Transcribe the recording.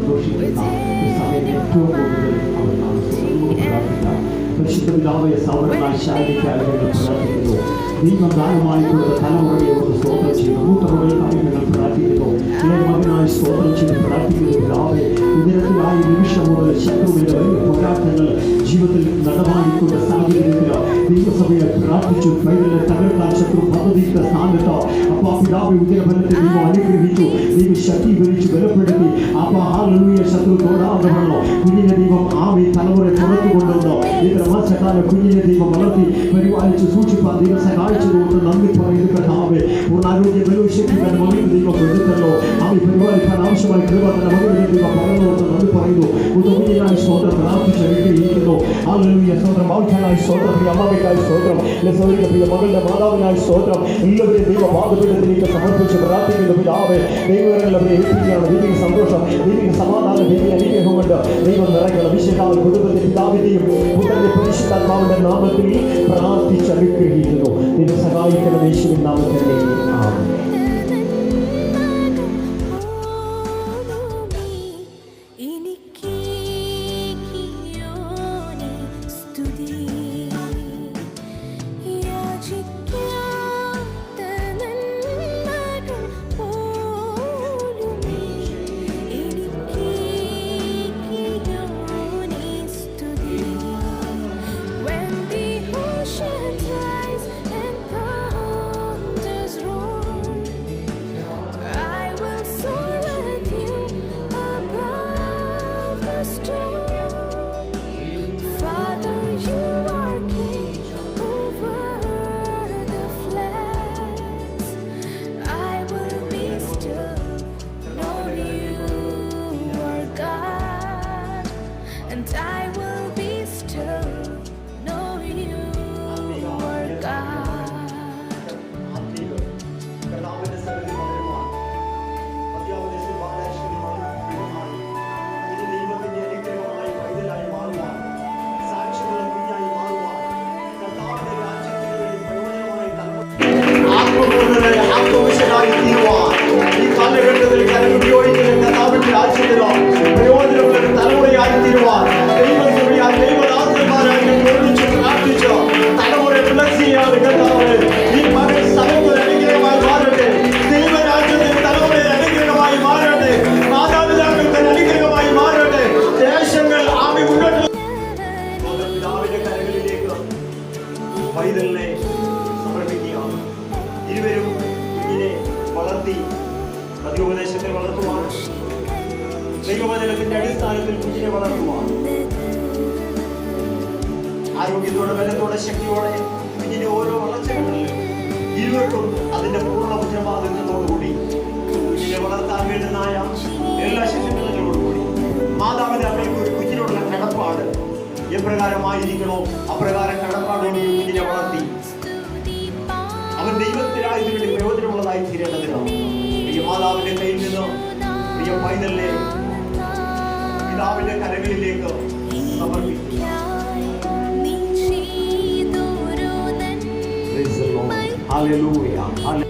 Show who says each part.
Speaker 1: സന്തോഷിക്കുന്ന ഈ സമയം ഏറ്റവും കൂടുതൽ അവർ പ്രാർത്ഥിക്കാം. പരിശുദ്ധ പിതാവേ, സൗരനായി ശാരീരിക്കായി ഞങ്ങൾ പ്രാർത്ഥിക്കുന്നു. ദൈവദാനമായിട്ടുള്ള തലമുറയോട് സ്തോത്രം ചെയ്യുന്നു. മൂത്തമുറകൾക്കായി ഞങ്ങൾ പ്രാർത്ഥിക്കുന്നു. മകനായി സ്തോത്രം ചെയ്ത് പ്രാർത്ഥിക്കുന്നു. പിതാവേ, ഉദരത്തിലായി നിമിഷം മുതൽ ശത്രുവിന്റെ വലിയ പോരാട്ടങ്ങൾ ജീവിതത്തിൽ നടമാടിക്കുന്ന സാഹചര്യത്തിൽ ദൈവസഭയെ പ്രാർത്ഥിച്ചു. പൈതലെ തകർക്കാൻ ശത്രു പദ്ധതിയിട്ട സ്ഥാനത്ത് അപ്പാ പിതാവെ ഉദരബലത്തെ ദൈവം അനുഗ്രഹിച്ചു. ദൈവം ശക്തീകരിച്ചു ബലപ്പെടുത്തി. അപ്പാ ഹല്ലേലൂയ, ശത്രു തൊടാതെ വന്നു. കുഞ്ഞിനെ ദൈവം ആവി തലമുറ പുറത്തു കൊണ്ടുവന്നു. ഇത്ര മാസക്കാല കുഞ്ഞിനെ ദൈവം വളർത്തി പരിപാലിച്ച് സൂക്ഷിപ്പാൻ ദൈവം സഹായിച്ചതുകൊണ്ട് നന്ദി പറയുന്നു. കർത്താവേ, പൂർണ്ണാരോഗ്യ ബലശക്തിക്കാൻ മകൾക്ക് ദൈവം കൊടുത്തല്ലോ. ആവി പരിപാലിക്കാൻ ആവശ്യമായ കൃപ തന്നെ മകളുടെ ദൈവം പകർന്നുകൊണ്ട് നന്ദി പറയുന്നു. ഉദവിയായി സ്വതന്ത്രം പ്രാർത്ഥിച്ച് അനുഗ്രഹിക്കുന്നു. ഹല്ലേലൂയ, സ്വതന്ത്രം മകൾക്കായി സ്വതന്ത്രം, പ്രിയ അമ്മയ്ക്കായി സ്വതന്ത്രം, പ്രിയ മകളുടെ മാതാവിനായി സ്വതന്ത്രം. എല്ലാവരെയും ദൈവ പാദപീഠത്തിലേക്ക് സമർപ്പിച്ച് പ്രാർത്ഥിക്കുന്നു. പിതാവേ, ദൈവങ്ങളെ ഏൽപ്പിക്കുകയാണ്. ദൈവിക സന്തോഷം, ദൈവിക സമാധാനം, ദൈവിക അനുഗ്രഹം കൊണ്ട് ദൈവം നിറയ്ക്കണം. വിശേഷാൽ കുടുംബത്തെ പിതാവിന്റെയും പുത്രന്റെ പരിശുദ്ധാത്മാവിന്റെ നാമത്തിൽ പ്രാർത്ഥിച്ച് അനുഗ്രഹിക്കുന്നു. ദൈവം സഹായിക്കണം യേശുവിൻ നാമത്തിൽ. ആമേൻ. പൈതലിനെ സമർപ്പിക്കുകയാണ്. ഇരുവരും കുഞ്ഞിനെ വളർത്തി പതിവുപദേശത്തിൽ വളർത്തുവാൻ, ദൈവവചനത്തിന്റെ അടിസ്ഥാനത്തിൽ കുഞ്ഞിനെ വളർത്തുവാൻ, ആരോഗ്യത്തോടെ ബലത്തോടെ ശക്തിയോടെ കുഞ്ഞിന്റെ ഓരോ വളർച്ചകളിലും ഇരുവർക്കും അതിന്റെ പൂർണ്ണ ഉത്തരവാദിത്വത്തോടുകൂടി കുഞ്ഞിനെ വളർത്താൻ വേണ്ടുന്നായ എല്ലാ ശിക്ഷണങ്ങളോടുകൂടി മാതാപിതാക്കൾക്ക് ഒരു കുഞ്ഞിനോടുള്ള കടപ്പാട് എപ്രകാരമായിരിക്കണോ അപ്രകാരം കടപ്പാടോടുകൂടി കുഞ്ഞിനെ വളർത്തി അവൻ ദൈവത്തിനായി ഇതിനുവേണ്ടി പ്രയോജനമുള്ളതായി തീരേണ്ടതിനാണ്. പ്രിയ മാതാവിന്റെ കയ്യിൽ നിന്ന് പ്രിയ പൈതലിനെ പിതാവിന്റെ കരങ്ങളിലേക്ക് സമർപ്പിക്കും. Hallelujah.